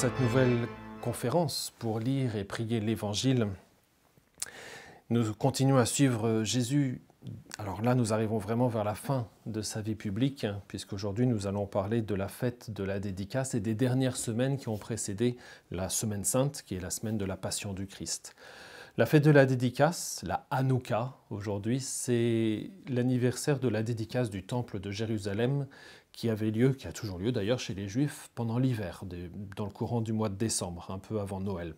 cette nouvelle conférence pour lire et prier l'Évangile. Nous continuons à suivre Jésus. Alors là, nous arrivons vraiment vers la fin de sa vie publique, puisqu'aujourd'hui nous allons parler de la fête de la dédicace et des dernières semaines qui ont précédé la Semaine Sainte, qui est la semaine de la Passion du Christ. La fête de la dédicace, la Hanouka, aujourd'hui, c'est l'anniversaire de la dédicace du Temple de Jérusalem qui avait lieu, qui a toujours lieu d'ailleurs chez les Juifs, pendant l'hiver, dans le courant du mois de décembre, un peu avant Noël.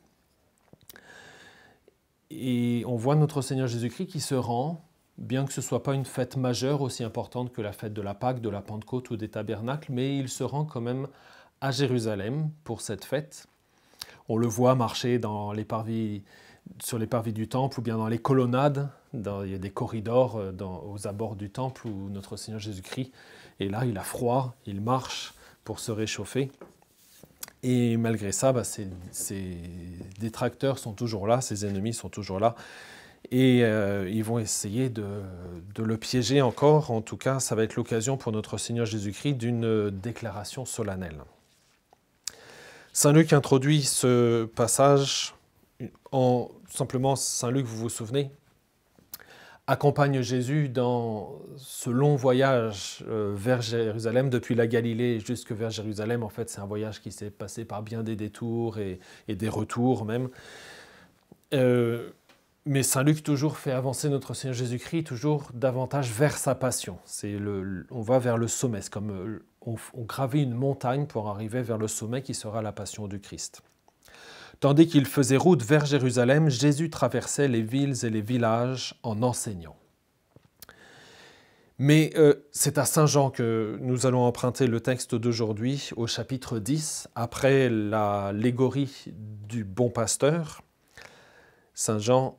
Et on voit notre Seigneur Jésus-Christ qui se rend, bien que ce ne soit pas une fête majeure aussi importante que la fête de la Pâque, de la Pentecôte ou des Tabernacles, mais il se rend quand même à Jérusalem pour cette fête. On le voit marcher dans les parvis, sur les parvis du temple ou bien dans les colonnades. Il y a des corridors aux abords du temple où notre Seigneur Jésus-Christ est là, il a froid, il marche pour se réchauffer. Et malgré ça, ses détracteurs sont toujours là, ses ennemis sont toujours là. Et ils vont essayer de le piéger encore. En tout cas, ça va être l'occasion pour notre Seigneur Jésus-Christ d'une déclaration solennelle. Saint Luc introduit ce passage simplement, Saint Luc, vous vous souvenez, accompagne Jésus dans ce long voyage vers Jérusalem, depuis la Galilée jusque vers Jérusalem. En fait, c'est un voyage qui s'est passé par bien des détours et des retours même. Mais Saint Luc toujours fait avancer notre Seigneur Jésus-Christ toujours davantage vers sa passion. On va vers le sommet, c'est comme on gravit une montagne pour arriver vers le sommet qui sera la passion du Christ. Tandis qu'il faisait route vers Jérusalem, Jésus traversait les villes et les villages en enseignant. Mais c'est à Saint Jean que nous allons emprunter le texte d'aujourd'hui, au chapitre 10, après l'allégorie du bon pasteur. Saint Jean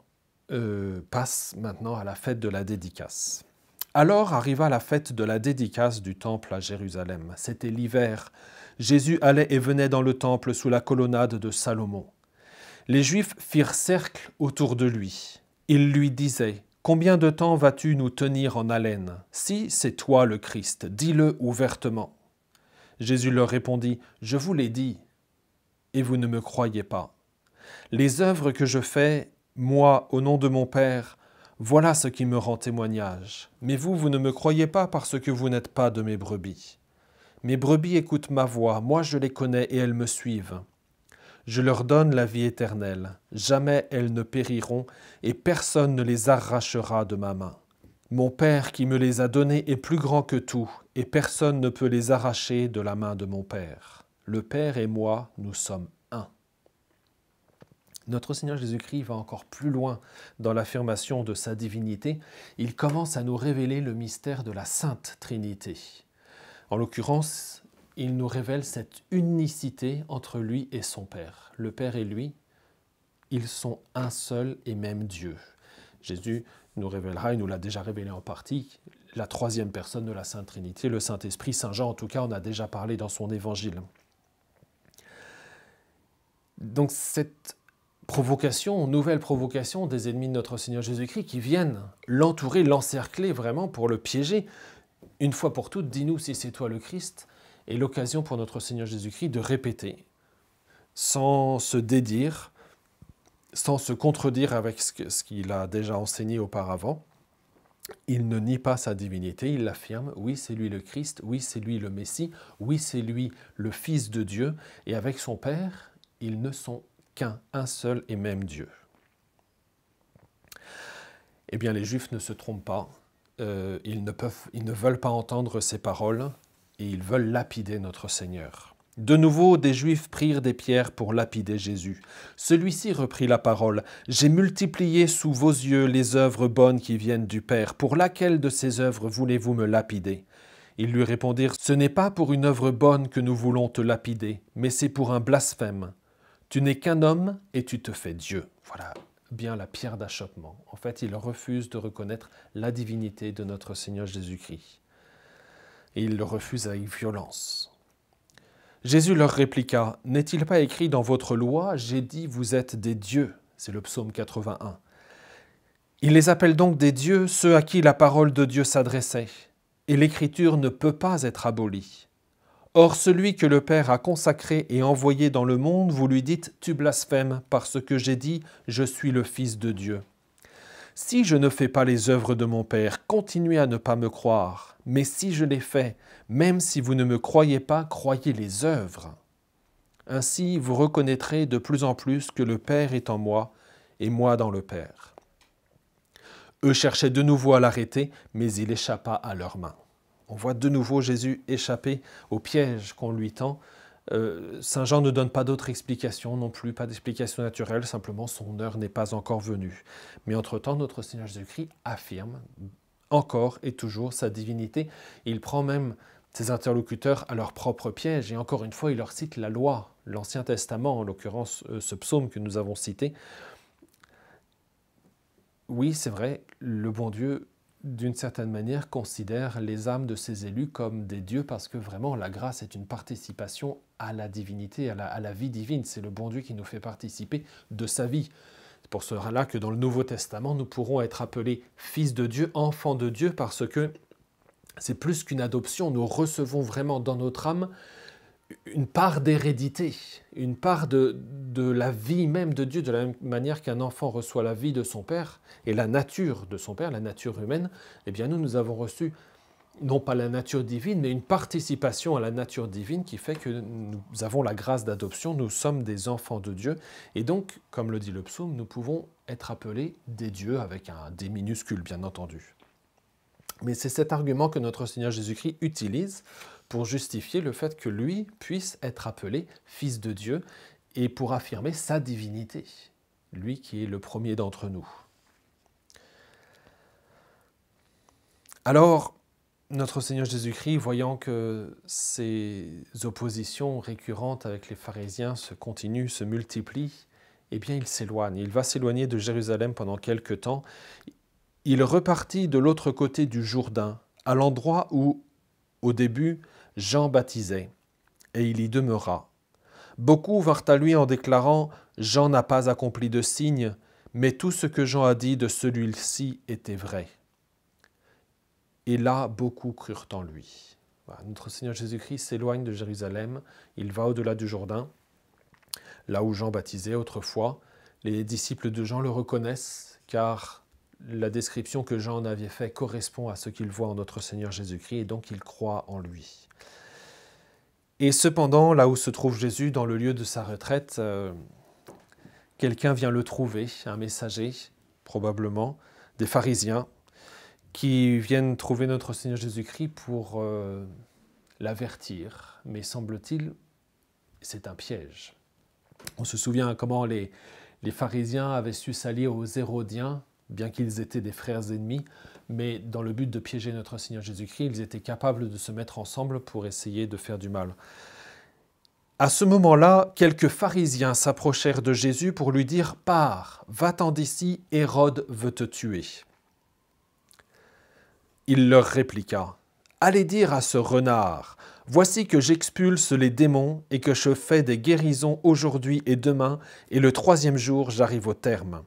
passe maintenant à la fête de la dédicace. Alors arriva la fête de la dédicace du temple à Jérusalem. C'était l'hiver. Jésus allait et venait dans le temple sous la colonnade de Salomon. Les Juifs firent cercle autour de lui. Ils lui disaient « Combien de temps vas-tu nous tenir en haleine? Si c'est toi le Christ, dis-le ouvertement. » Jésus leur répondit « Je vous l'ai dit, et vous ne me croyez pas. Les œuvres que je fais, moi, au nom de mon Père, voilà ce qui me rend témoignage. Mais vous ne me croyez pas parce que vous n'êtes pas de mes brebis. Mes brebis écoutent ma voix, moi je les connais et elles me suivent. Je leur donne la vie éternelle, jamais elles ne périront et personne ne les arrachera de ma main. Mon Père qui me les a donnés est plus grand que tout et personne ne peut les arracher de la main de mon Père. Le Père et moi, nous sommes un. » Notre Seigneur Jésus-Christ va encore plus loin dans l'affirmation de sa divinité. Il commence à nous révéler le mystère de la Sainte Trinité. En l'occurrence, il nous révèle cette unicité entre lui et son Père. Le Père et lui, ils sont un seul et même Dieu. Jésus nous révélera, il nous l'a déjà révélé en partie, la troisième personne de la Sainte Trinité, le Saint-Esprit. Saint Jean, en tout cas, en a déjà parlé dans son Évangile. Donc cette nouvelle provocation des ennemis de notre Seigneur Jésus-Christ qui viennent l'entourer, l'encercler vraiment pour le piéger, une fois pour toutes, dis-nous si c'est toi le Christ, est l'occasion pour notre Seigneur Jésus-Christ de répéter, sans se dédire, sans se contredire avec ce qu'il a déjà enseigné auparavant. Il ne nie pas sa divinité, il l'affirme, oui c'est lui le Christ, oui c'est lui le Messie, oui c'est lui le Fils de Dieu, et avec son Père, ils ne sont un seul et même Dieu. Eh bien les Juifs ne se trompent pas, ils ne veulent pas entendre ces paroles, et ils veulent lapider notre Seigneur. De nouveau, des Juifs prirent des pierres pour lapider Jésus. Celui-ci reprit la parole. « J'ai multiplié sous vos yeux les œuvres bonnes qui viennent du Père. Pour laquelle de ces œuvres voulez-vous me lapider ?» Ils lui répondirent « Ce n'est pas pour une œuvre bonne que nous voulons te lapider, mais c'est pour un blasphème. Tu n'es qu'un homme et tu te fais Dieu. » Voilà bien la pierre d'achoppement. En fait, ils refusent de reconnaître la divinité de notre Seigneur Jésus-Christ. Et ils le refusent avec violence. Jésus leur répliqua, « N'est-il pas écrit dans votre loi, j'ai dit, vous êtes des dieux ?» C'est le psaume 81. Il les appelle donc des dieux, ceux à qui la parole de Dieu s'adressait. Et l'écriture ne peut pas être abolie. Or celui que le Père a consacré et envoyé dans le monde, vous lui dites « Tu blasphèmes, parce que j'ai dit « Je suis le Fils de Dieu ». Si je ne fais pas les œuvres de mon Père, continuez à ne pas me croire. Mais si je les fais, même si vous ne me croyez pas, croyez les œuvres. Ainsi, vous reconnaîtrez de plus en plus que le Père est en moi et moi dans le Père. » Eux cherchaient de nouveau à l'arrêter, mais il échappa à leurs mains. On voit de nouveau Jésus échapper au piège qu'on lui tend. Saint Jean ne donne pas d'autre explication non plus, pas d'explication naturelle, simplement son heure n'est pas encore venue. Mais entre-temps, notre Seigneur Jésus-Christ affirme encore et toujours sa divinité. Il prend même ses interlocuteurs à leur propre piège, et encore une fois, il leur cite la loi, l'Ancien Testament, en l'occurrence ce psaume que nous avons cité. Oui, c'est vrai, le bon Dieu, d'une certaine manière, considère les âmes de ses élus comme des dieux parce que vraiment la grâce est une participation à la divinité, à la vie divine. C'est le bon Dieu qui nous fait participer de sa vie. C'est pour cela que dans le Nouveau Testament, nous pourrons être appelés fils de Dieu, enfants de Dieu, parce que c'est plus qu'une adoption. Nous recevons vraiment dans notre âme une part d'hérédité, une part de la vie même de Dieu, de la même manière qu'un enfant reçoit la vie de son père et la nature de son père, la nature humaine. Eh bien nous avons reçu non pas la nature divine, mais une participation à la nature divine qui fait que nous avons la grâce d'adoption, nous sommes des enfants de Dieu. Et donc, comme le dit le psaume, nous pouvons être appelés des dieux, avec un D minuscule bien entendu. Mais c'est cet argument que notre Seigneur Jésus-Christ utilise pour justifier le fait que lui puisse être appelé Fils de Dieu et pour affirmer sa divinité, lui qui est le premier d'entre nous. Alors, notre Seigneur Jésus-Christ, voyant que ces oppositions récurrentes avec les pharisiens se continuent, se multiplient, eh bien il s'éloigne. Il va s'éloigner de Jérusalem pendant quelque temps. Il repartit de l'autre côté du Jourdain, à l'endroit où, au début, Jean baptisait, et il y demeura. Beaucoup vinrent à lui en déclarant « Jean n'a pas accompli de signe, mais tout ce que Jean a dit de celui-ci était vrai. » Et là, beaucoup crurent en lui. Voilà, notre Seigneur Jésus-Christ s'éloigne de Jérusalem, il va au-delà du Jourdain, là où Jean baptisait autrefois. Les disciples de Jean le reconnaissent, car la description que Jean en avait faite correspond à ce qu'il voit en notre Seigneur Jésus-Christ, et donc il croit en lui. Et cependant, là où se trouve Jésus, dans le lieu de sa retraite, quelqu'un vient le trouver, un messager, probablement, des pharisiens, qui viennent trouver notre Seigneur Jésus-Christ pour l'avertir. Mais semble-t-il, c'est un piège. On se souvient comment les pharisiens avaient su s'allier aux Hérodiens, bien qu'ils étaient des frères ennemis, mais dans le but de piéger notre Seigneur Jésus-Christ, ils étaient capables de se mettre ensemble pour essayer de faire du mal. À ce moment-là, quelques pharisiens s'approchèrent de Jésus pour lui dire « Pars, va-t'en d'ici, Hérode veut te tuer. » Il leur répliqua « Allez dire à ce renard, voici que j'expulse les démons et que je fais des guérisons aujourd'hui et demain, et le troisième jour j'arrive au terme.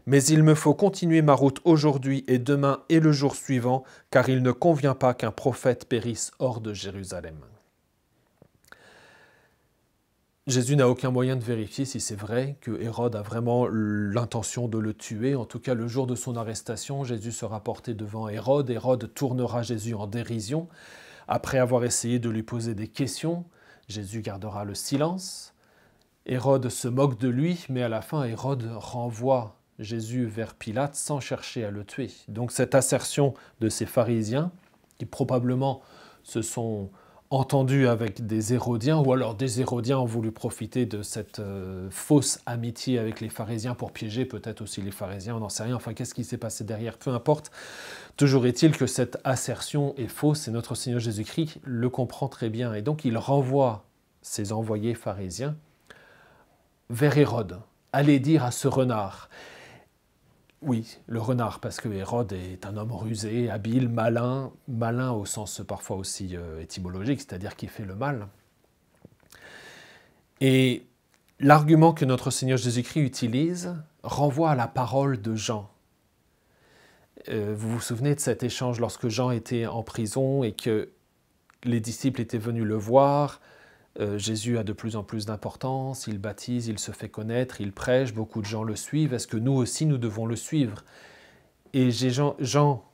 Mais il me faut continuer ma route aujourd'hui et demain et le jour suivant, car il ne convient pas qu'un prophète périsse hors de Jérusalem. » Jésus n'a aucun moyen de vérifier si c'est vrai que Hérode a vraiment l'intention de le tuer. En tout cas, le jour de son arrestation, Jésus sera porté devant Hérode. Hérode tournera Jésus en dérision. Après avoir essayé de lui poser des questions, Jésus gardera le silence. Hérode se moque de lui, mais à la fin, Hérode renvoie Jésus vers Pilate sans chercher à le tuer. Donc cette assertion de ces pharisiens, qui probablement se sont entendus avec des Hérodiens, ou alors des Hérodiens ont voulu profiter de cette fausse amitié avec les pharisiens pour piéger peut-être aussi les pharisiens, on n'en sait rien. Enfin, qu'est-ce qui s'est passé derrière? Peu importe. Toujours est-il que cette assertion est fausse et notre Seigneur Jésus-Christ le comprend très bien. Et donc il renvoie ses envoyés pharisiens vers Hérode. Allez dire à ce renard. Oui, le renard, parce que Hérode est un homme rusé, habile, malin, malin au sens parfois aussi étymologique, c'est-à-dire qui fait le mal. Et l'argument que notre Seigneur Jésus-Christ utilise renvoie à la parole de Jean. Vous vous souvenez de cet échange lorsque Jean était en prison et qu'il les disciples étaient venus le voir. Jésus a de plus en plus d'importance, il baptise, il se fait connaître, il prêche, beaucoup de gens le suivent. Est-ce que nous aussi, nous devons le suivre? Et Jean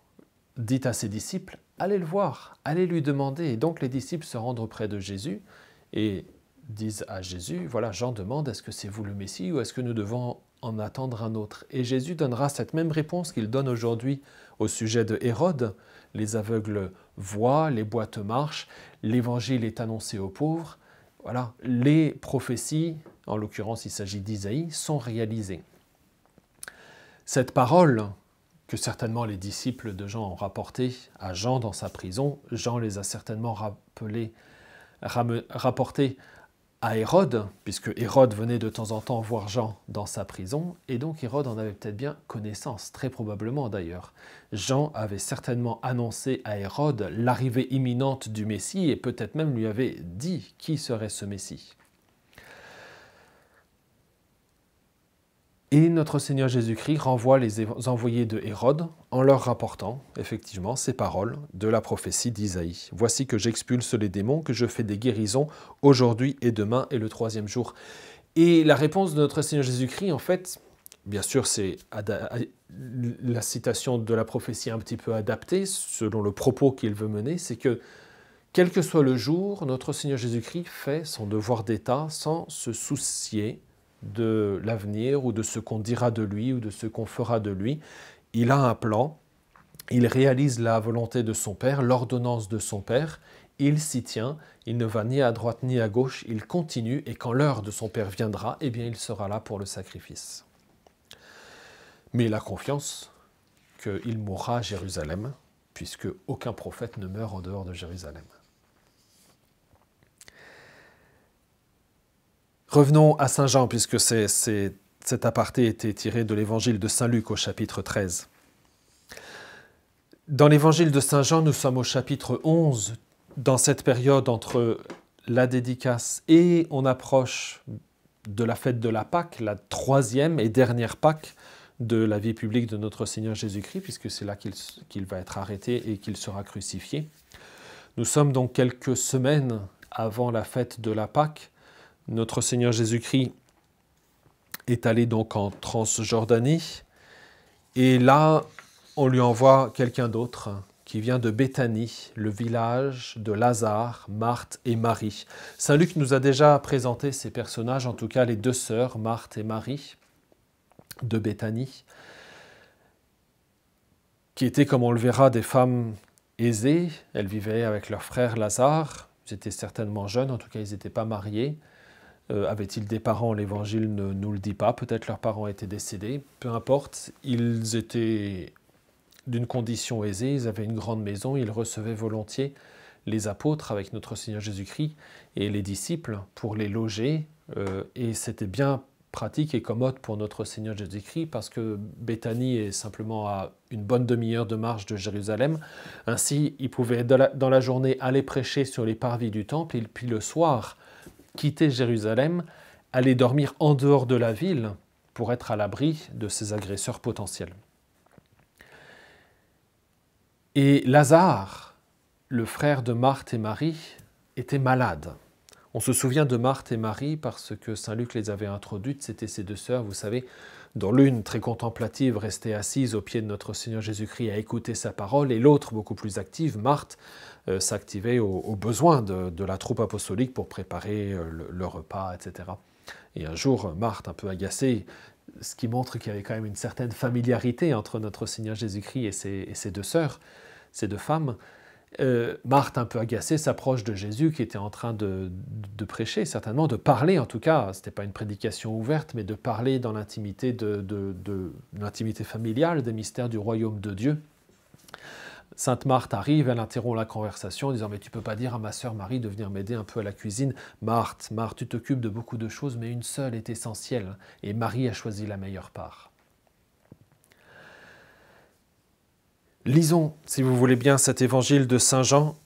dit à ses disciples, allez le voir, allez lui demander. Et donc les disciples se rendent auprès de Jésus et disent à Jésus, voilà, Jean demande, est-ce que c'est vous le Messie ou est-ce que nous devons en attendre un autre? Et Jésus donnera cette même réponse qu'il donne aujourd'hui au sujet de Hérode. Les aveugles voient, les boiteux marchent, l'évangile est annoncé aux pauvres. Voilà, les prophéties, en l'occurrence il s'agit d'Isaïe, sont réalisées. Cette parole que certainement les disciples de Jean ont rapportée à Jean dans sa prison, Jean les a certainement rapportées à Hérode, puisque Hérode venait de temps en temps voir Jean dans sa prison, et donc Hérode en avait peut-être bien connaissance, très probablement d'ailleurs. Jean avait certainement annoncé à Hérode l'arrivée imminente du Messie, et peut-être même lui avait dit qui serait ce Messie. Et notre Seigneur Jésus-Christ renvoie les envoyés de Hérode en leur rapportant, effectivement, ces paroles de la prophétie d'Isaïe. « Voici que j'expulse les démons, que je fais des guérisons aujourd'hui et demain et le troisième jour. » Et la réponse de notre Seigneur Jésus-Christ, en fait, bien sûr, c'est la citation de la prophétie un petit peu adaptée, selon le propos qu'il veut mener, c'est que, quel que soit le jour, notre Seigneur Jésus-Christ fait son devoir d'État sans se soucier de l'avenir ou de ce qu'on dira de lui ou de ce qu'on fera de lui. Il a un plan, il réalise la volonté de son Père, l'ordonnance de son Père, il s'y tient, il ne va ni à droite ni à gauche, il continue et quand l'heure de son Père viendra, eh bien il sera là pour le sacrifice. Mais il a confiance qu'il mourra à Jérusalem, puisque aucun prophète ne meurt en dehors de Jérusalem. Revenons à Saint Jean, puisque cet aparté était tiré de l'évangile de Saint Luc au chapitre 13. Dans l'évangile de Saint Jean, nous sommes au chapitre 11, dans cette période entre la dédicace et on approche de la fête de la Pâque, la troisième et dernière Pâque de la vie publique de notre Seigneur Jésus-Christ, puisque c'est là qu'il va être arrêté et qu'il sera crucifié. Nous sommes donc quelques semaines avant la fête de la Pâque. Notre Seigneur Jésus-Christ est allé donc en Transjordanie et là, on lui envoie quelqu'un d'autre qui vient de Béthanie, le village de Lazare, Marthe et Marie. Saint Luc nous a déjà présenté ces personnages, en tout cas les deux sœurs, Marthe et Marie, de Béthanie, qui étaient, comme on le verra, des femmes aisées. Elles vivaient avec leur frère Lazare, ils étaient certainement jeunes, en tout cas ils n'étaient pas mariés. Avaient-ils des parents? L'Évangile ne nous le dit pas. Peut-être leurs parents étaient décédés. Peu importe, ils étaient d'une condition aisée, ils avaient une grande maison, ils recevaient volontiers les apôtres avec notre Seigneur Jésus-Christ et les disciples pour les loger. Et c'était bien pratique et commode pour notre Seigneur Jésus-Christ parce que Béthanie est simplement à une bonne demi-heure de marche de Jérusalem. Ainsi, ils pouvaient dans la journée aller prêcher sur les parvis du temple et puis le soir quitter Jérusalem, aller dormir en dehors de la ville pour être à l'abri de ces agresseurs potentiels. Et Lazare, le frère de Marthe et Marie, était malade. On se souvient de Marthe et Marie parce que Saint Luc les avait introduites, c'était ces deux sœurs, vous savez, dont l'une, très contemplative, restait assise au pied de notre Seigneur Jésus-Christ à écouter sa parole, et l'autre, beaucoup plus active, Marthe, s'activait aux besoins de la troupe apostolique pour préparer le repas, etc. Et un jour, Marthe, un peu agacée, ce qui montre qu'il y avait quand même une certaine familiarité entre notre Seigneur Jésus-Christ et ses deux sœurs, ces deux femmes, Marthe, un peu agacée, s'approche de Jésus qui était en train de prêcher, certainement, de parler en tout cas, ce n'était pas une prédication ouverte, mais de parler dans l'intimité de l'intimité familiale, des mystères du royaume de Dieu. Sainte Marthe arrive, elle interrompt la conversation en disant « Mais tu ne peux pas dire à ma sœur Marie de venir m'aider un peu à la cuisine. Marthe, Marthe, tu t'occupes de beaucoup de choses, mais une seule est essentielle, et Marie a choisi la meilleure part. » Lisons, si vous voulez bien, cet évangile de Saint Jean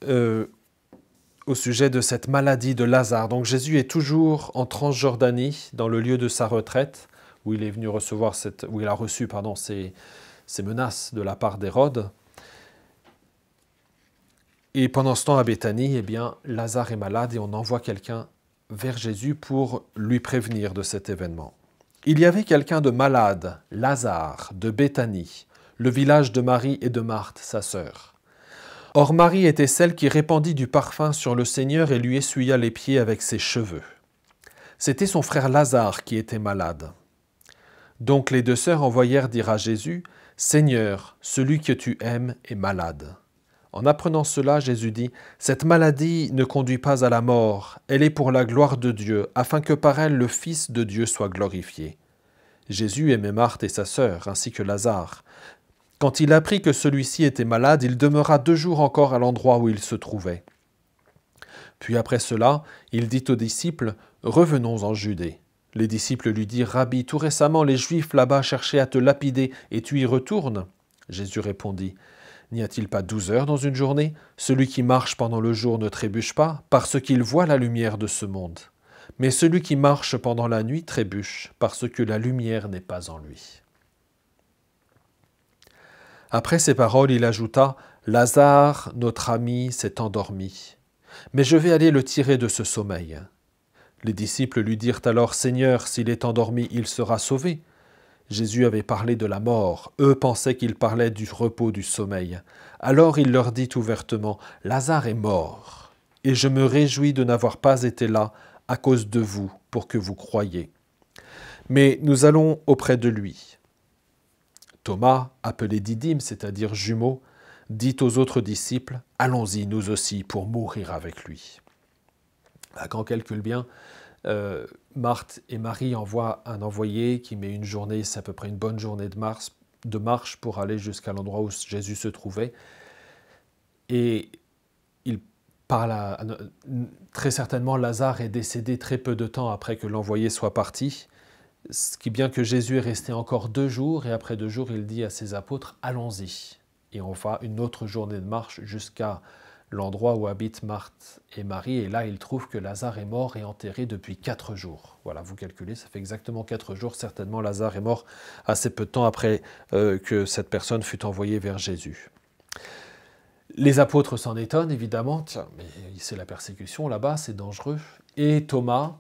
au sujet de cette maladie de Lazare. Donc Jésus est toujours en Transjordanie, dans le lieu de sa retraite, où il est venu recevoir où il a reçu ces menaces de la part d'Hérode. Et pendant ce temps, à Béthanie, eh bien, Lazare est malade et on envoie quelqu'un vers Jésus pour lui prévenir de cet événement. Il y avait quelqu'un de malade, Lazare, de Béthanie, le village de Marie et de Marthe, sa sœur. Or Marie était celle qui répandit du parfum sur le Seigneur et lui essuya les pieds avec ses cheveux. C'était son frère Lazare qui était malade. Donc les deux sœurs envoyèrent dire à Jésus, « Seigneur, celui que tu aimes est malade. » En apprenant cela, Jésus dit, « Cette maladie ne conduit pas à la mort, elle est pour la gloire de Dieu, afin que par elle le Fils de Dieu soit glorifié. » Jésus aimait Marthe et sa sœur, ainsi que Lazare. Quand il apprit que celui-ci était malade, il demeura 2 jours encore à l'endroit où il se trouvait. Puis après cela, il dit aux disciples, « Revenons en Judée. » Les disciples lui dirent, « Rabbi, tout récemment les Juifs là-bas cherchaient à te lapider, et tu y retournes ?» Jésus répondit, « N'y a-t-il pas 12 heures dans une journée? Celui qui marche pendant le jour ne trébuche pas, parce qu'il voit la lumière de ce monde. Mais celui qui marche pendant la nuit trébuche, parce que la lumière n'est pas en lui. » Après ces paroles, il ajouta, « Lazare, notre ami, s'est endormi. Mais je vais aller le tirer de ce sommeil. » Les disciples lui dirent alors, « Seigneur, s'il est endormi, il sera sauvé. » Jésus avait parlé de la mort. Eux pensaient qu'il parlait du repos du sommeil. Alors il leur dit ouvertement, « Lazare est mort, et je me réjouis de n'avoir pas été là à cause de vous, pour que vous croyiez. Mais nous allons auprès de lui. » Thomas, appelé Didyme, c'est-à-dire jumeau, dit aux autres disciples, « Allons-y, nous aussi, pour mourir avec lui. » Quand calcule bien, Marthe et Marie envoient un envoyé qui met une journée, c'est à peu près une bonne journée de marche pour aller jusqu'à l'endroit où Jésus se trouvait. Et il parle très certainement, Lazare est décédé très peu de temps après que l'envoyé soit parti. Ce qui est bien que Jésus est resté encore 2 jours, et après 2 jours, il dit à ses apôtres, « Allons-y ». Et on va une autre journée de marche jusqu'à l'endroit où habitent Marthe et Marie, et là, il trouve que Lazare est mort et enterré depuis 4 jours. Voilà, vous calculez, ça fait exactement 4 jours. Certainement, Lazare est mort assez peu de temps après que cette personne fut envoyée vers Jésus. Les apôtres s'en étonnent, évidemment. Tiens, mais c'est la persécution là-bas, c'est dangereux. Et Thomas,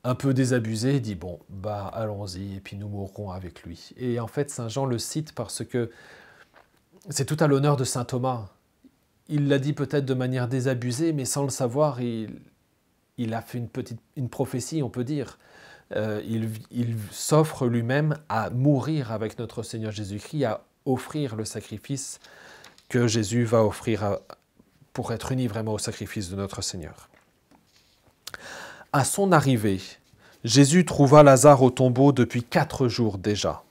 un peu désabusé, dit, « Bon, bah allons-y, et puis nous mourrons avec lui. » Et en fait, saint Jean le cite parce que c'est tout à l'honneur de saint Thomas. Il l'a dit peut-être de manière désabusée, mais sans le savoir, il a fait une prophétie, on peut dire. Il s'offre lui-même à mourir avec notre Seigneur Jésus-Christ, à offrir le sacrifice que Jésus va offrir pour être uni vraiment au sacrifice de notre Seigneur. À son arrivée, Jésus trouva Lazare au tombeau depuis 4 jours déjà.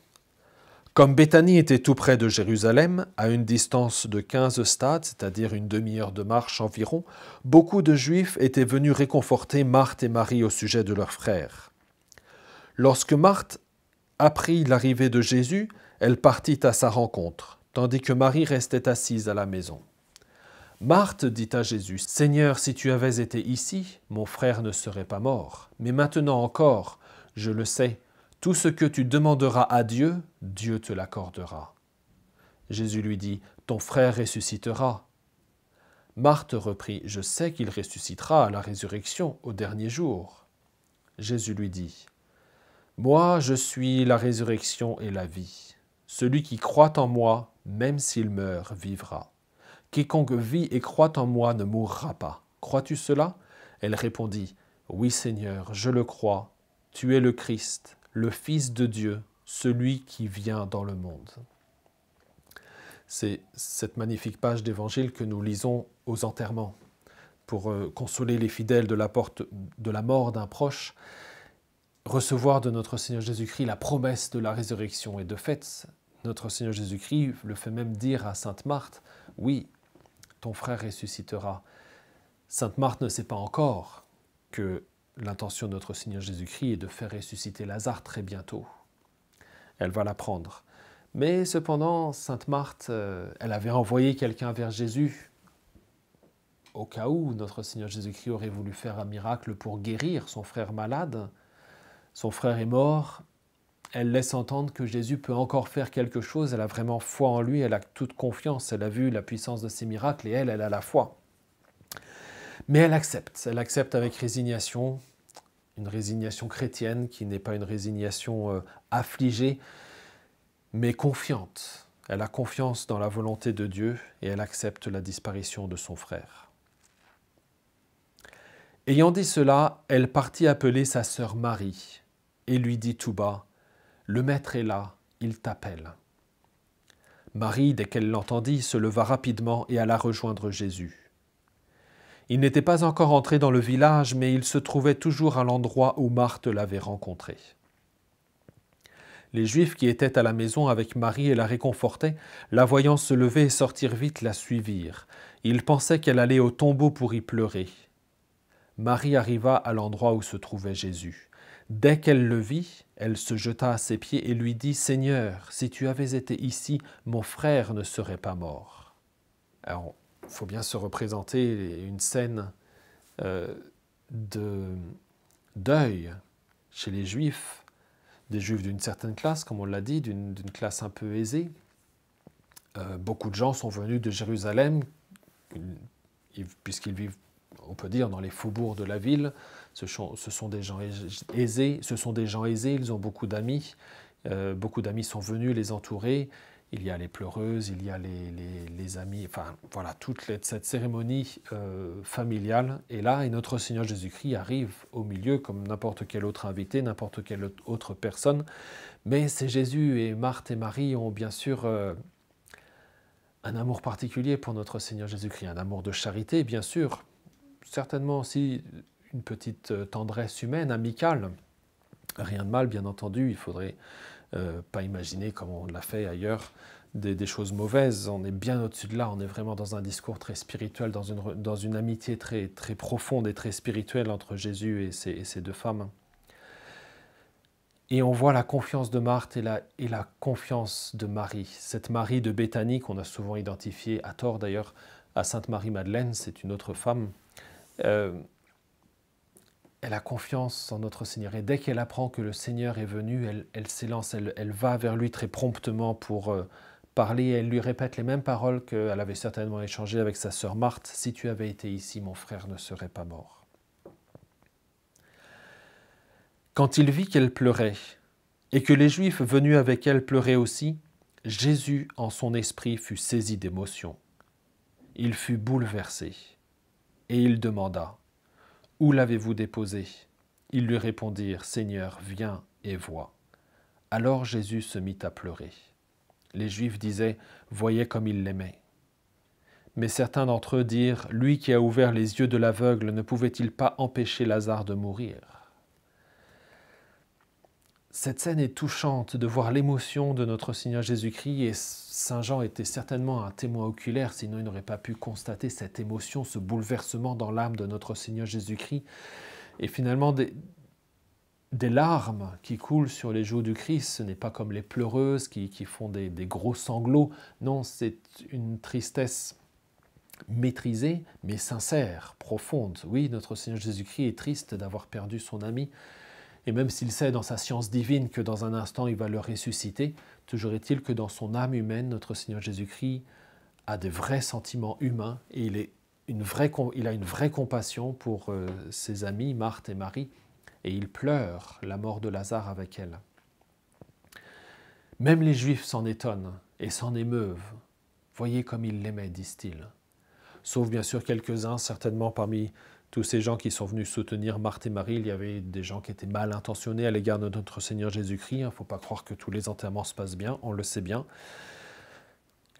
Comme Béthanie était tout près de Jérusalem, à une distance de 15 stades, c'est-à-dire une demi-heure de marche environ, beaucoup de Juifs étaient venus réconforter Marthe et Marie au sujet de leur frère. Lorsque Marthe apprit l'arrivée de Jésus, elle partit à sa rencontre, tandis que Marie restait assise à la maison. Marthe dit à Jésus, « Seigneur, si tu avais été ici, mon frère ne serait pas mort. Mais maintenant encore, je le sais, tout ce que tu demanderas à Dieu, Dieu te l'accordera. » Jésus lui dit, « Ton frère ressuscitera. » Marthe reprit, « Je sais qu'il ressuscitera à la résurrection, au dernier jour. » Jésus lui dit, « Moi, je suis la résurrection et la vie. Celui qui croit en moi, même s'il meurt, vivra. Quiconque vit et croit en moi ne mourra pas. Crois-tu cela? » Elle répondit, « Oui, Seigneur, je le crois. Tu es le Christ, le Fils de Dieu, celui qui vient dans le monde. » C'est cette magnifique page d'évangile que nous lisons aux enterrements pour consoler les fidèles de la mort d'un proche, recevoir de notre Seigneur Jésus-Christ la promesse de la résurrection. Et de fait, notre Seigneur Jésus-Christ le fait même dire à sainte Marthe, « Oui, ton frère ressuscitera. » Sainte Marthe ne sait pas encore que l'intention de notre Seigneur Jésus-Christ est de faire ressusciter Lazare très bientôt. Elle va l'apprendre. Mais cependant, sainte Marthe, elle avait envoyé quelqu'un vers Jésus au cas où notre Seigneur Jésus-Christ aurait voulu faire un miracle pour guérir son frère malade. Son frère est mort elle laisse entendre que Jésus peut encore faire quelque chose. Elle a vraiment foi en lui, elle a toute confiance. Elle a vu la puissance de ses miracles et elle a la foi. Mais elle accepte avec résignation, une résignation chrétienne qui n'est pas une résignation affligée, mais confiante. Elle a confiance dans la volonté de Dieu et elle accepte la disparition de son frère. Ayant dit cela, elle partit appeler sa sœur Marie et lui dit tout bas, « Le Maître est là, il t'appelle. » Marie, dès qu'elle l'entendit, se leva rapidement et alla rejoindre Jésus. Il n'était pas encore entré dans le village, mais il se trouvait toujours à l'endroit où Marthe l'avait rencontré. Les Juifs qui étaient à la maison avec Marie et la réconfortaient, la voyant se lever et sortir vite, la suivirent. Ils pensaient qu'elle allait au tombeau pour y pleurer. Marie arriva à l'endroit où se trouvait Jésus. Dès qu'elle le vit, elle se jeta à ses pieds et lui dit « Seigneur, si tu avais été ici, mon frère ne serait pas mort. » Alors, il faut bien se représenter une scène de deuil chez les Juifs, des Juifs d'une certaine classe, comme on l'a dit, d'une classe un peu aisée. Beaucoup de gens sont venus de Jérusalem, puisqu'ils vivent, on peut dire, dans les faubourgs de la ville. Ce sont des gens aisés, ils ont beaucoup d'amis. Beaucoup d'amis sont venus les entourer. Il y a les pleureuses, il y a les amis, enfin voilà, toute cette cérémonie familiale est là et notre Seigneur Jésus-Christ arrive au milieu comme n'importe quel autre invité, n'importe quelle autre personne. Mais c'est Jésus et Marthe et Marie ont bien sûr un amour particulier pour notre Seigneur Jésus-Christ, un amour de charité bien sûr, certainement aussi une petite tendresse humaine, amicale. Rien de mal bien entendu, il faudrait pas imaginer comme on l'a fait ailleurs des choses mauvaises. On est bien au-dessus de là, on est vraiment dans un discours très spirituel, dans une amitié très, très profonde et très spirituelle entre Jésus et ces deux femmes. Et on voit la confiance de Marthe et la confiance de Marie. Cette Marie de Béthanie qu'on a souvent identifiée, à tort d'ailleurs, à Sainte Marie-Madeleine, c'est une autre femme. Elle a confiance en notre Seigneur. Et dès qu'elle apprend que le Seigneur est venu, elle s'élance, elle va vers lui très promptement pour parler. Elle lui répète les mêmes paroles qu'elle avait certainement échangées avec sa sœur Marthe. « Si tu avais été ici, mon frère ne serait pas mort. » Quand il vit qu'elle pleurait, et que les Juifs venus avec elle pleuraient aussi, Jésus, en son esprit, fut saisi d'émotion. Il fut bouleversé, et il demanda « Où l'avez-vous déposé ?» Ils lui répondirent « Seigneur, viens et vois. » Alors Jésus se mit à pleurer. Les Juifs disaient « Voyez comme il l'aimait. » Mais certains d'entre eux dirent « Lui qui a ouvert les yeux de l'aveugle, ne pouvait-il pas empêcher Lazare de mourir ?» Cette scène est touchante de voir l'émotion de notre Seigneur Jésus-Christ et Saint Jean était certainement un témoin oculaire, sinon il n'aurait pas pu constater cette émotion, ce bouleversement dans l'âme de notre Seigneur Jésus-Christ. Et finalement, des larmes qui coulent sur les joues du Christ, ce n'est pas comme les pleureuses qui font des gros sanglots. Non, c'est une tristesse maîtrisée, mais sincère, profonde. Oui, notre Seigneur Jésus-Christ est triste d'avoir perdu son ami. Et même s'il sait dans sa science divine que dans un instant il va le ressusciter, toujours est-il que dans son âme humaine, notre Seigneur Jésus-Christ a de vrais sentiments humains et il a une vraie compassion pour ses amis, Marthe et Marie, et il pleure la mort de Lazare avec elle. Même les Juifs s'en étonnent et s'en émeuvent. Voyez comme il l'aimait, disent-ils. Sauf bien sûr quelques-uns, certainement parmi tous ces gens qui sont venus soutenir Marthe et Marie, il y avait des gens qui étaient mal intentionnés à l'égard de notre Seigneur Jésus-Christ. Il ne faut pas croire que tous les enterrements se passent bien, on le sait bien.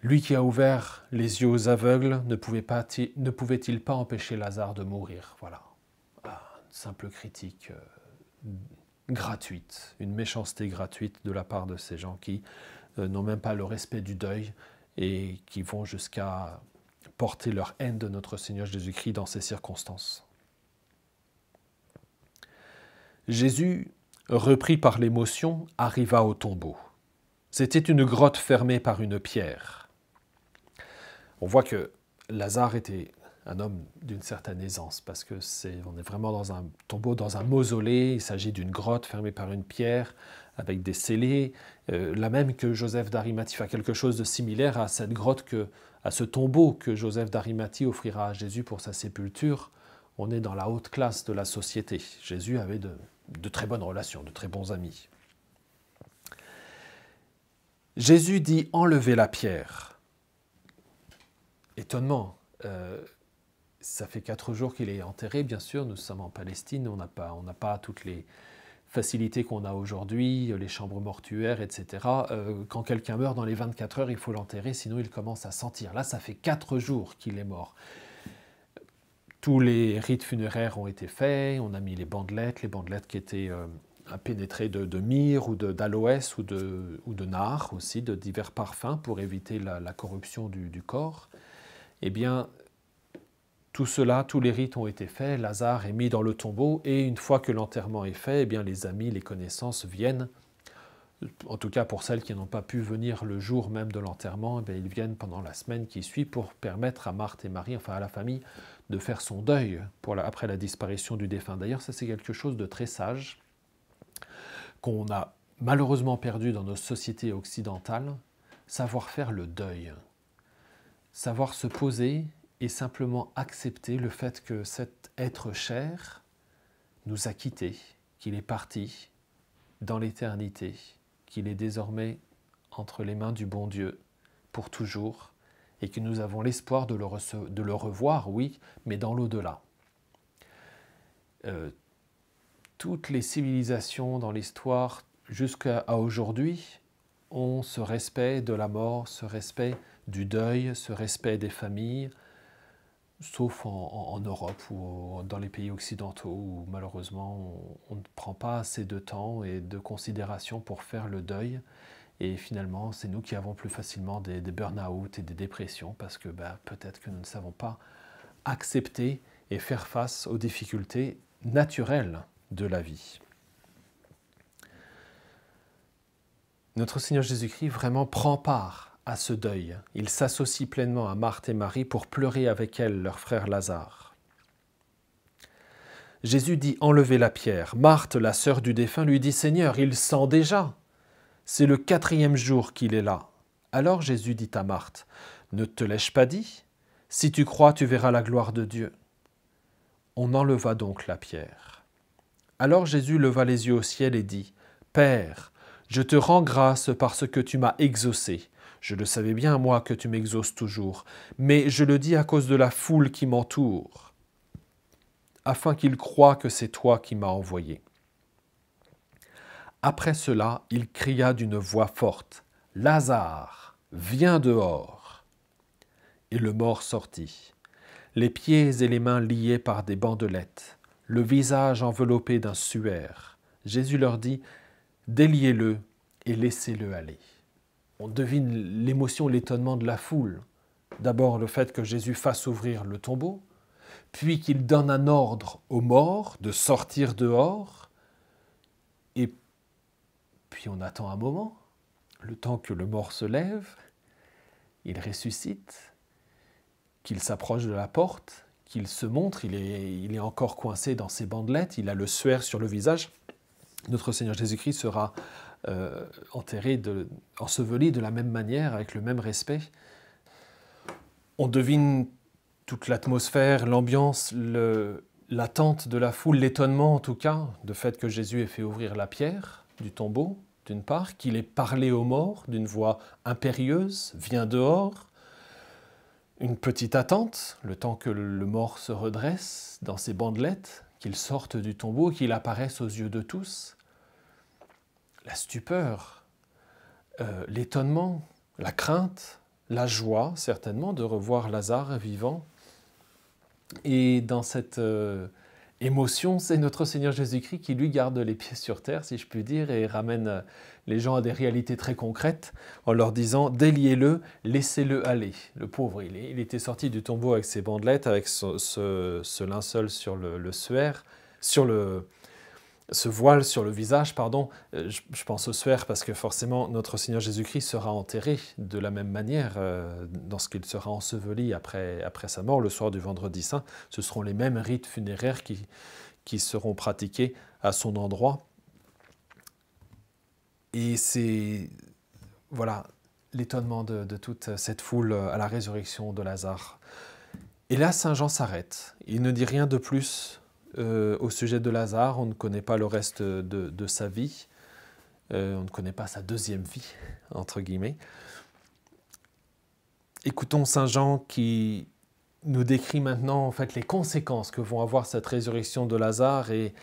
Lui qui a ouvert les yeux aux aveugles, ne pouvait-il pas empêcher Lazare de mourir? Voilà, une simple critique gratuite, une méchanceté gratuite de la part de ces gens qui n'ont même pas le respect du deuil et qui vont jusqu'à porter leur haine de notre Seigneur Jésus-Christ dans ces circonstances. Jésus, repris par l'émotion, arriva au tombeau. C'était une grotte fermée par une pierre. On voit que Lazare était un homme d'une certaine aisance, parce que on est vraiment dans un tombeau, dans un mausolée, il s'agit d'une grotte fermée par une pierre, avec des scellés, la même que Joseph d'Arimathie, enfin quelque chose de similaire à cette grotte, à ce tombeau que Joseph d'Arimathie offrira à Jésus pour sa sépulture. On est dans la haute classe de la société. Jésus avait de très bonnes relations, de très bons amis. Jésus dit « Enlevez la pierre ». Étonnement. Ça fait 4 jours qu'il est enterré, bien sûr. Nous sommes en Palestine, on n'a pas toutes les facilités qu'on a aujourd'hui, les chambres mortuaires, etc. Quand quelqu'un meurt dans les 24 heures, il faut l'enterrer, sinon il commence à sentir. Là, ça fait 4 jours qu'il est mort. Tous les rites funéraires ont été faits, on a mis les bandelettes qui étaient pénétrées de myrrhe ou d'aloès ou de nard aussi, de divers parfums pour éviter la corruption du corps. Eh bien, tout cela, tous les rites ont été faits, Lazare est mis dans le tombeau et une fois que l'enterrement est fait, eh bien, les amis, les connaissances viennent, en tout cas pour celles qui n'ont pas pu venir le jour même de l'enterrement, eh bien, ils viennent pendant la semaine qui suit pour permettre à Marthe et Marie, enfin à la famille, de faire son deuil après la disparition du défunt. D'ailleurs, ça c'est quelque chose de très sage qu'on a malheureusement perdu dans nos sociétés occidentales, savoir faire le deuil, savoir se poser et simplement accepter le fait que cet être cher nous a quittés, qu'il est parti dans l'éternité, qu'il est désormais entre les mains du bon Dieu pour toujours, et que nous avons l'espoir de le revoir, oui, mais dans l'au-delà. Toutes les civilisations dans l'histoire, jusqu'à aujourd'hui, ont ce respect de la mort, ce respect du deuil, ce respect des familles, sauf en Europe ou dans les pays occidentaux où malheureusement on ne prend pas assez de temps et de considération pour faire le deuil. Et finalement, c'est nous qui avons plus facilement des burn-out et des dépressions parce que peut-être que nous ne savons pas accepter et faire face aux difficultés naturelles de la vie. Notre Seigneur Jésus-Christ vraiment prend part à ce deuil. Il s'associe pleinement à Marthe et Marie pour pleurer avec elles leur frère Lazare. Jésus dit « Enlevez la pierre ». Marthe, la sœur du défunt, lui dit « Seigneur, il sent déjà. C'est le 4e jour qu'il est là. » Alors Jésus dit à Marthe « Ne te l'ai-je pas dit? Si tu crois, tu verras la gloire de Dieu. » On enleva donc la pierre. Alors Jésus leva les yeux au ciel et dit « Père, je te rends grâce parce que tu m'as exaucé. Je le savais bien, moi, que tu m'exauces toujours, mais je le dis à cause de la foule qui m'entoure, afin qu'ils croient que c'est toi qui m'as envoyé. » Après cela, il cria d'une voix forte, « Lazare, viens dehors !» Et le mort sortit, les pieds et les mains liés par des bandelettes, le visage enveloppé d'un suaire. Jésus leur dit, « Déliez-le et laissez-le aller. » On devine l'émotion, l'étonnement de la foule. D'abord le fait que Jésus fasse ouvrir le tombeau, puis qu'il donne un ordre aux morts de sortir dehors, et puis on attend un moment, le temps que le mort se lève, il ressuscite, qu'il s'approche de la porte, qu'il se montre, il est encore coincé dans ses bandelettes, il a le suaire sur le visage. Notre Seigneur Jésus-Christ sera enterré, enseveli de la même manière, avec le même respect. On devine toute l'atmosphère, l'ambiance, l'attente de la foule, l'étonnement en tout cas, du fait que Jésus ait fait ouvrir la pierre du tombeau, d'une part, qu'il ait parlé aux morts d'une voix impérieuse, « Viens dehors !» Une petite attente, le temps que le mort se redresse dans ses bandelettes, qu'il sorte du tombeau, qu'il apparaisse aux yeux de tous. La stupeur, l'étonnement, la crainte, la joie certainement de revoir Lazare vivant. Et dans cette émotion, c'est notre Seigneur Jésus-Christ qui lui garde les pieds sur terre, si je puis dire, et ramène les gens à des réalités très concrètes en leur disant « Déliez-le, laissez-le aller ». Le pauvre, il était sorti du tombeau avec ses bandelettes, avec ce linceul sur le suaire, ce voile sur le visage, pardon, je pense au suaire parce que forcément notre Seigneur Jésus-Christ sera enterré de la même manière lorsqu'il sera enseveli après sa mort, le soir du vendredi saint. Ce seront les mêmes rites funéraires qui seront pratiqués à son endroit. Et c'est voilà l'étonnement de toute cette foule à la résurrection de Lazare. Et là, Saint Jean s'arrête. Il ne dit rien de plus au sujet de Lazare. On ne connaît pas le reste de sa vie. On ne connaît pas sa deuxième vie, entre guillemets. Écoutons Saint Jean qui nous décrit maintenant en fait, les conséquences que vont avoir cette résurrection de Lazare et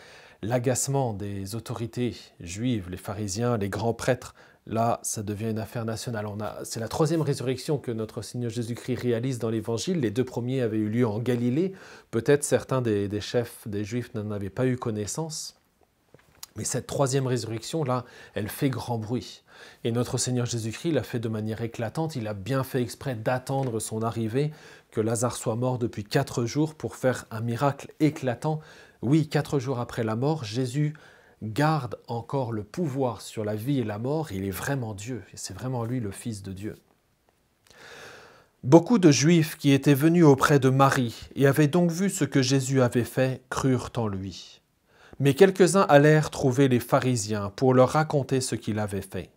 l'agacement des autorités juives, les pharisiens, les grands prêtres. Là, ça devient une affaire nationale. C'est la troisième résurrection que notre Seigneur Jésus-Christ réalise dans l'Évangile. Les deux premiers avaient eu lieu en Galilée. Peut-être certains des chefs des Juifs n'en avaient pas eu connaissance. Mais cette troisième résurrection, là, elle fait grand bruit. Et notre Seigneur Jésus-Christ l'a fait de manière éclatante. Il a bien fait exprès d'attendre son arrivée, que Lazare soit mort depuis 4 jours pour faire un miracle éclatant. Oui, 4 jours après la mort, Jésus garde encore le pouvoir sur la vie et la mort. Il est vraiment Dieu, et c'est vraiment lui le Fils de Dieu. Beaucoup de Juifs qui étaient venus auprès de Marie et avaient donc vu ce que Jésus avait fait, crurent en lui. Mais quelques-uns allèrent trouver les pharisiens pour leur raconter ce qu'il avait fait.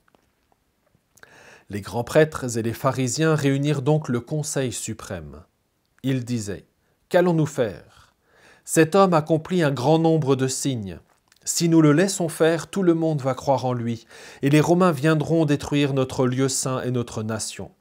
Les grands prêtres et les pharisiens réunirent donc le conseil suprême. Ils disaient : « Qu'allons-nous faire ? Cet homme accomplit un grand nombre de signes. Si nous le laissons faire, tout le monde va croire en lui, et les Romains viendront détruire notre lieu saint et notre nation. »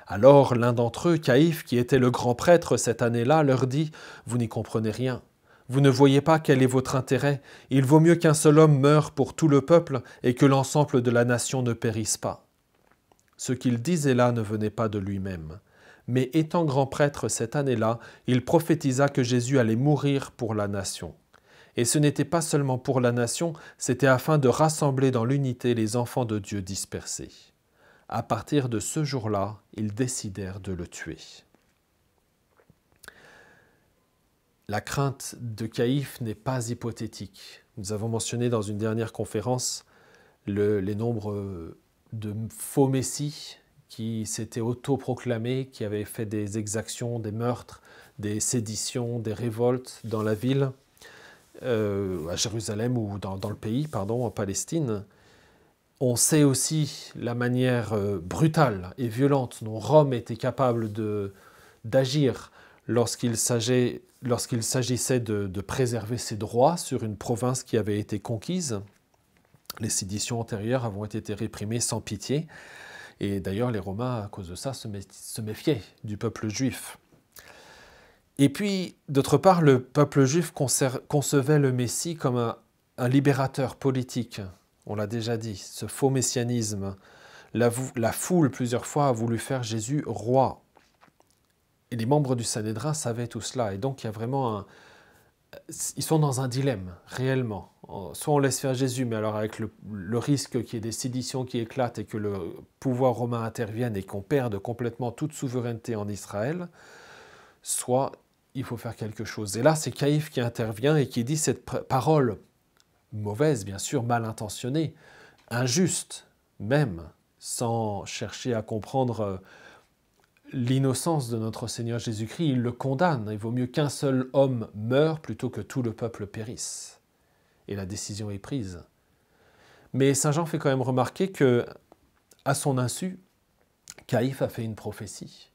Alors l'un d'entre eux, Caïphe, qui était le grand prêtre cette année-là, leur dit : « Vous n'y comprenez rien. Vous ne voyez pas quel est votre intérêt. Il vaut mieux qu'un seul homme meure pour tout le peuple et que l'ensemble de la nation ne périsse pas. » Ce qu'il disait là ne venait pas de lui-même. Mais étant grand prêtre cette année-là, il prophétisa que Jésus allait mourir pour la nation. Et ce n'était pas seulement pour la nation, c'était afin de rassembler dans l'unité les enfants de Dieu dispersés. À partir de ce jour-là, ils décidèrent de le tuer. La crainte de Caïphe n'est pas hypothétique. Nous avons mentionné dans une dernière conférence les nombres de faux messies qui s'étaient autoproclamés, qui avaient fait des exactions, des meurtres, des séditions, des révoltes dans la ville, à Jérusalem ou dans le pays, en Palestine. On sait aussi la manière brutale et violente dont Rome était capable d'agir lorsqu'il s'agissait de préserver ses droits sur une province qui avait été conquise. Les séditions antérieures avaient été réprimées sans pitié. Et d'ailleurs, les Romains, à cause de ça, se méfiaient du peuple juif. Et puis, d'autre part, le peuple juif concevait le Messie comme un libérateur politique. On l'a déjà dit, ce faux messianisme. La foule, plusieurs fois, a voulu faire Jésus roi. Et les membres du Sanhédrin savaient tout cela. Et donc, il y a vraiment ils sont dans un dilemme, réellement. Soit on laisse faire Jésus, mais alors avec le risque qu'il y ait des séditions qui éclatent et que le pouvoir romain intervienne et qu'on perde complètement toute souveraineté en Israël, soit il faut faire quelque chose. Et là, c'est Caïphe qui intervient et qui dit cette parole mauvaise, bien sûr, mal intentionnée, injuste même, sans chercher à comprendre l'innocence de notre Seigneur Jésus-Christ. Il le condamne. Il vaut mieux qu'un seul homme meure plutôt que tout le peuple périsse. Et la décision est prise. Mais Saint Jean fait quand même remarquer que, à son insu, Caïphe a fait une prophétie.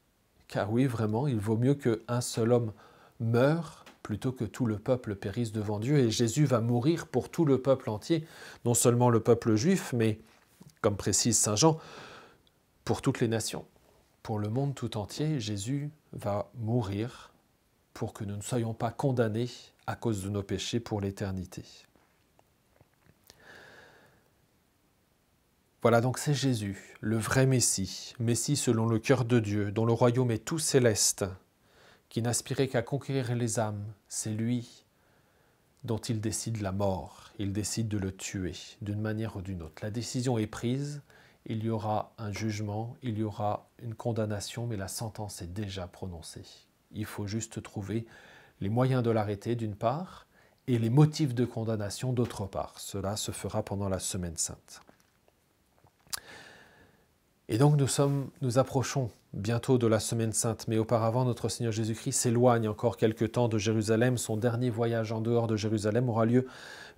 Car oui, vraiment, il vaut mieux qu'un seul homme meure plutôt que tout le peuple périsse devant Dieu. Et Jésus va mourir pour tout le peuple entier, non seulement le peuple juif, mais, comme précise Saint Jean, pour toutes les nations. Pour le monde tout entier, Jésus va mourir pour que nous ne soyons pas condamnés à cause de nos péchés pour l'éternité. Voilà, donc c'est Jésus, le vrai Messie, Messie selon le cœur de Dieu, dont le royaume est tout céleste, qui n'aspirait qu'à conquérir les âmes. C'est lui dont il décide la mort, il décide de le tuer d'une manière ou d'une autre. La décision est prise, il y aura un jugement, il y aura une condamnation, mais la sentence est déjà prononcée. Il faut juste trouver les moyens de l'arrêter d'une part, et les motifs de condamnation d'autre part. Cela se fera pendant la Semaine Sainte. Et donc nous approchons bientôt de la Semaine Sainte, mais auparavant notre Seigneur Jésus-Christ s'éloigne encore quelque temps de Jérusalem. Son dernier voyage en dehors de Jérusalem aura lieu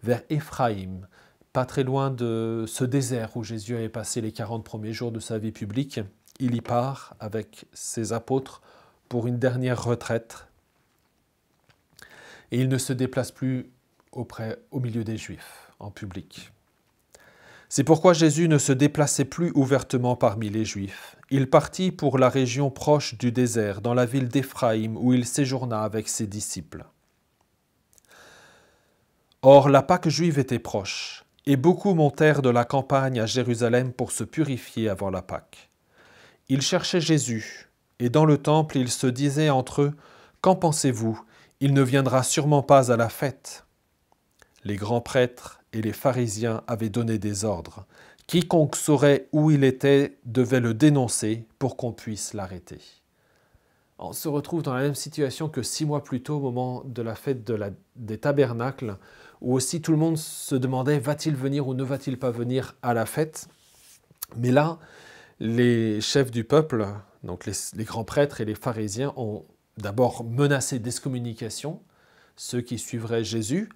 vers Éphraïm, pas très loin de ce désert où Jésus avait passé les 40 premiers jours de sa vie publique. Il y part avec ses apôtres pour une dernière retraite. Et il ne se déplace plus au milieu des Juifs, en public. C'est pourquoi Jésus ne se déplaçait plus ouvertement parmi les Juifs. Il partit pour la région proche du désert, dans la ville d'Éphraïm, où il séjourna avec ses disciples. Or, la Pâque juive était proche, et beaucoup montèrent de la campagne à Jérusalem pour se purifier avant la Pâque. Ils cherchaient Jésus, et dans le temple, ils se disaient entre eux, « Qu'en pensez-vous ? Il ne viendra sûrement pas à la fête. » Les grands prêtres et les pharisiens avaient donné des ordres. Quiconque saurait où il était devait le dénoncer pour qu'on puisse l'arrêter. On se retrouve dans la même situation que 6 mois plus tôt, au moment de la fête des tabernacles, où aussi tout le monde se demandait « va-t-il venir ou ne va-t-il pas venir à la fête ?» Mais là, les chefs du peuple, donc les grands prêtres et les pharisiens, ont d'abord menacé d'excommunication ceux qui suivraient Jésus,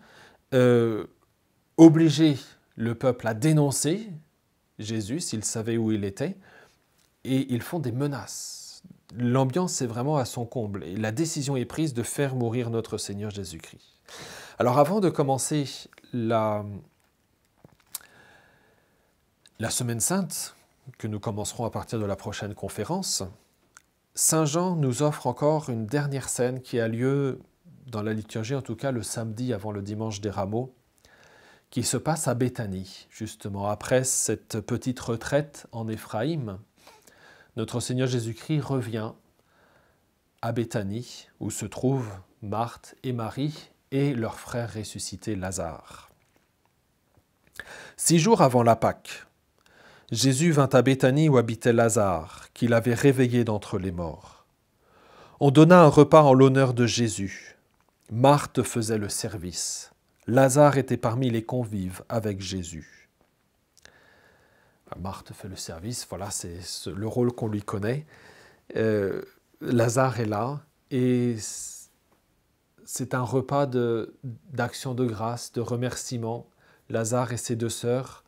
obliger le peuple à dénoncer Jésus s'il savait où il était, et ils font des menaces. L'ambiance est vraiment à son comble, et la décision est prise de faire mourir notre Seigneur Jésus-Christ. Alors avant de commencer la Semaine Sainte, que nous commencerons à partir de la prochaine conférence, Saint Jean nous offre encore une dernière scène qui a lieu dans la liturgie, en tout cas le samedi avant le dimanche des Rameaux, qui se passe à Béthanie, justement. Après cette petite retraite en Éphraïm, notre Seigneur Jésus-Christ revient à Béthanie, où se trouvent Marthe et Marie et leur frère ressuscité Lazare. 6 jours avant la Pâque, Jésus vint à Béthanie où habitait Lazare, qu'il avait réveillé d'entre les morts. On donna un repas en l'honneur de Jésus. Marthe faisait le service. Lazare était parmi les convives avec Jésus. Marthe fait le service, voilà, c'est le rôle qu'on lui connaît. Lazare est là et c'est un repas d'action de grâce, de remerciement. Lazare et ses 2 sœurs,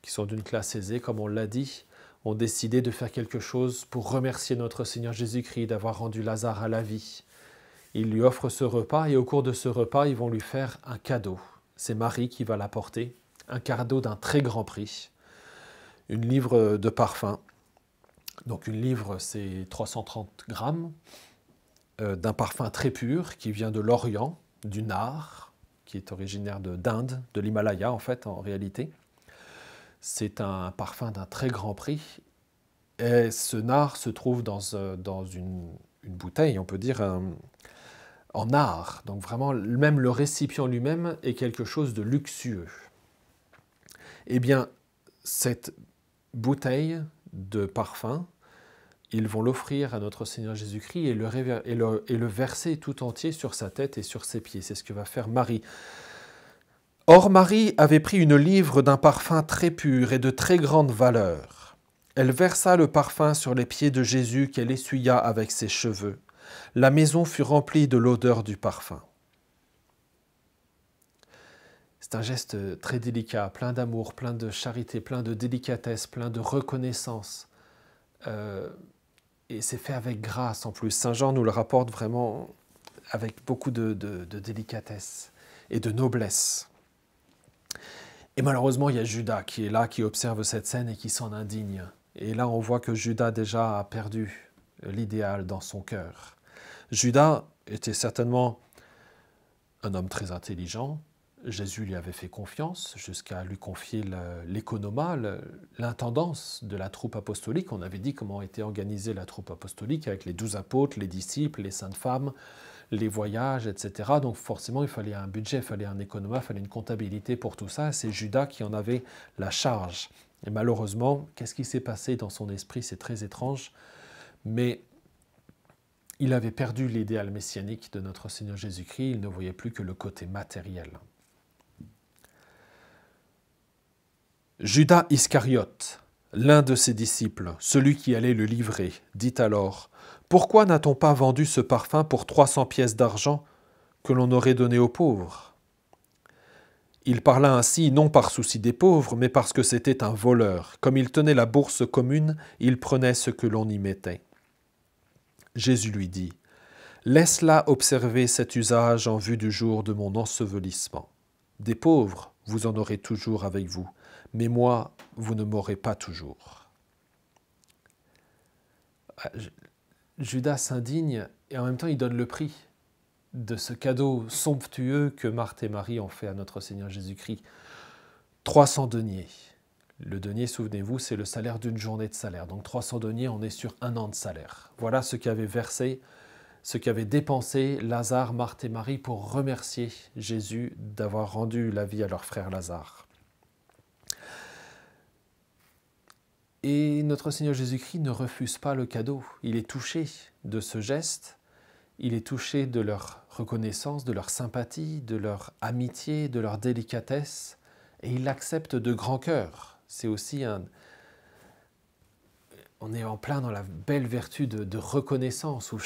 qui sont d'une classe aisée, comme on l'a dit, ont décidé de faire quelque chose pour remercier notre Seigneur Jésus-Christ d'avoir rendu Lazare à la vie. Ils lui offrent ce repas et au cours de ce repas, ils vont lui faire un cadeau. C'est Marie qui va l'apporter, un cadeau d'un très grand prix, une livre de parfum. Donc une livre, c'est 330 grammes, d'un parfum très pur qui vient de l'Orient, du nard, qui est originaire d'Inde, de l'Himalaya en fait, en réalité. C'est un parfum d'un très grand prix. Et ce nard se trouve dans une bouteille, on peut dire, en nard. Donc vraiment, même le récipient lui-même est quelque chose de luxueux. Eh bien, cette bouteille de parfum, ils vont l'offrir à notre Seigneur Jésus-Christ et le verser tout entier sur sa tête et sur ses pieds. C'est ce que va faire Marie. Or, Marie avait pris une livre d'un parfum très pur et de très grande valeur. Elle versa le parfum sur les pieds de Jésus qu'elle essuya avec ses cheveux. La maison fut remplie de l'odeur du parfum. C'est un geste très délicat, plein d'amour, plein de charité, plein de délicatesse, plein de reconnaissance. Et c'est fait avec grâce en plus. Saint Jean nous le rapporte vraiment avec beaucoup de délicatesse et de noblesse. Et malheureusement, il y a Judas qui est là, qui observe cette scène et qui s'en indigne. Et là, on voit que Judas déjà a perdu l'idéal dans son cœur. Judas était certainement un homme très intelligent. Jésus lui avait fait confiance jusqu'à lui confier l'économat, l'intendance de la troupe apostolique. On avait dit comment était organisée la troupe apostolique avec les 12 apôtres, les disciples, les saintes femmes, les voyages, etc. Donc forcément, il fallait un budget, il fallait un économat, il fallait une comptabilité pour tout ça. C'est Judas qui en avait la charge. Et malheureusement, qu'est-ce qui s'est passé dans son esprit? C'est très étrange. Mais Il avait perdu l'idéal messianique de notre Seigneur Jésus-Christ, il ne voyait plus que le côté matériel. Judas Iscariote, l'un de ses disciples, celui qui allait le livrer, dit alors « Pourquoi n'a-t-on pas vendu ce parfum pour 300 pièces d'argent que l'on aurait donné aux pauvres ?» Il parla ainsi non par souci des pauvres, mais parce que c'était un voleur. Comme il tenait la bourse commune, il prenait ce que l'on y mettait. Jésus lui dit « Laisse-la observer cet usage en vue du jour de mon ensevelissement. Des pauvres, vous en aurez toujours avec vous, mais moi, vous ne m'aurez pas toujours. » Judas s'indigne et en même temps il donne le prix de ce cadeau somptueux que Marthe et Marie ont fait à notre Seigneur Jésus-Christ. 300 deniers. Le denier, souvenez-vous, c'est le salaire d'une journée de salaire. Donc 300 deniers, on est sur 1 an de salaire. Voilà ce qu'avaient versé, ce qu'avaient dépensé Lazare, Marthe et Marie pour remercier Jésus d'avoir rendu la vie à leur frère Lazare. Et notre Seigneur Jésus-Christ ne refuse pas le cadeau. Il est touché de ce geste, il est touché de leur reconnaissance, de leur sympathie, de leur amitié, de leur délicatesse, et il l'accepte de grand cœur. C'est aussi on est en plein dans la belle vertu de reconnaissance, où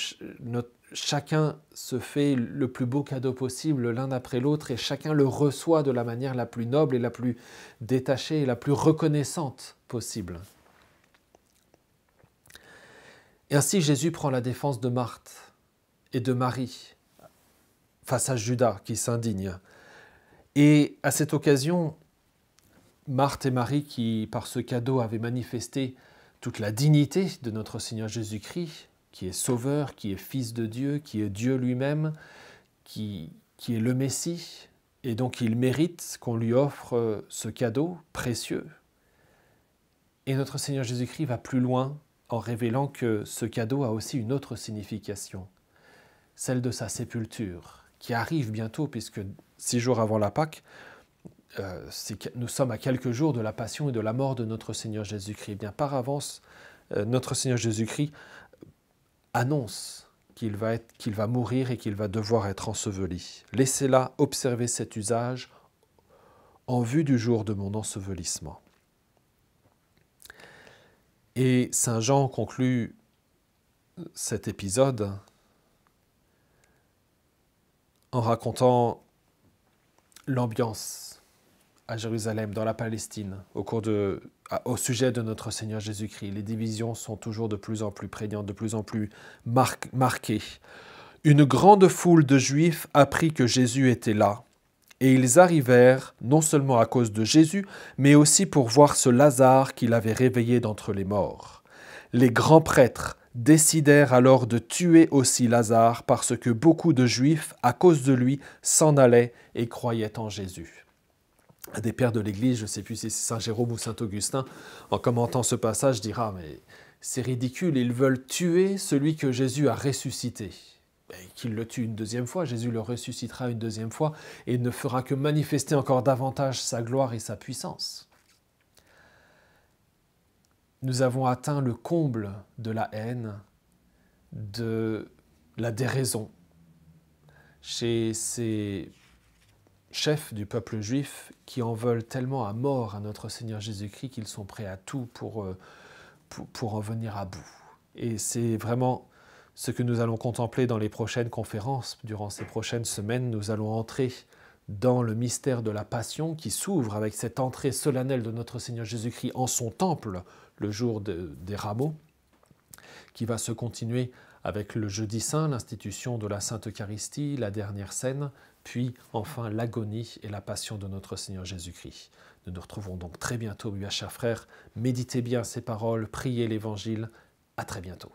chacun se fait le plus beau cadeau possible l'un après l'autre, et chacun le reçoit de la manière la plus noble et la plus détachée et la plus reconnaissante possible. Et ainsi, Jésus prend la défense de Marthe et de Marie face à Judas qui s'indigne. Et à cette occasion, Marthe et Marie qui, par ce cadeau, avaient manifesté toute la dignité de notre Seigneur Jésus-Christ, qui est Sauveur, qui est Fils de Dieu, qui est Dieu lui-même, qui est le Messie, et donc il mérite qu'on lui offre ce cadeau précieux. Et notre Seigneur Jésus-Christ va plus loin en révélant que ce cadeau a aussi une autre signification, celle de sa sépulture, qui arrive bientôt, puisque 6 jours avant la Pâque, nous sommes à quelques jours de la passion et de la mort de notre Seigneur Jésus-Christ. Bien par avance, notre Seigneur Jésus-Christ annonce qu'il va mourir et qu'il va devoir être enseveli. Laissez-la observer cet usage en vue du jour de mon ensevelissement. Et saint Jean conclut cet épisode en racontant l'ambiance à Jérusalem, dans la Palestine, au sujet de notre Seigneur Jésus-Christ. Les divisions sont toujours de plus en plus prégnantes, de plus en plus marquées. Une grande foule de Juifs apprit que Jésus était là, et ils arrivèrent non seulement à cause de Jésus, mais aussi pour voir ce Lazare qu'il avait réveillé d'entre les morts. Les grands prêtres décidèrent alors de tuer aussi Lazare parce que beaucoup de Juifs, à cause de lui, s'en allaient et croyaient en Jésus. Un des pères de l'Église, je ne sais plus si c'est Saint Jérôme ou Saint Augustin, en commentant ce passage, dira « Mais c'est ridicule, ils veulent tuer celui que Jésus a ressuscité. » Qu'il le tue une deuxième fois, Jésus le ressuscitera une deuxième fois et ne fera que manifester encore davantage sa gloire et sa puissance. Nous avons atteint le comble de la haine, de la déraison chez ces chefs du peuple juif qui en veulent tellement à mort à notre Seigneur Jésus-Christ qu'ils sont prêts à tout pour en venir à bout. Et c'est vraiment ce que nous allons contempler dans les prochaines conférences. Durant ces prochaines semaines, nous allons entrer dans le mystère de la Passion qui s'ouvre avec cette entrée solennelle de notre Seigneur Jésus-Christ en son temple le jour des rameaux, qui va se continuer avec le jeudi saint, l'institution de la Sainte Eucharistie, la dernière scène, puis enfin l'agonie et la passion de notre Seigneur Jésus-Christ. Nous nous retrouvons donc très bientôt, mes chers frères. Méditez bien ces paroles, priez l'Évangile. À très bientôt.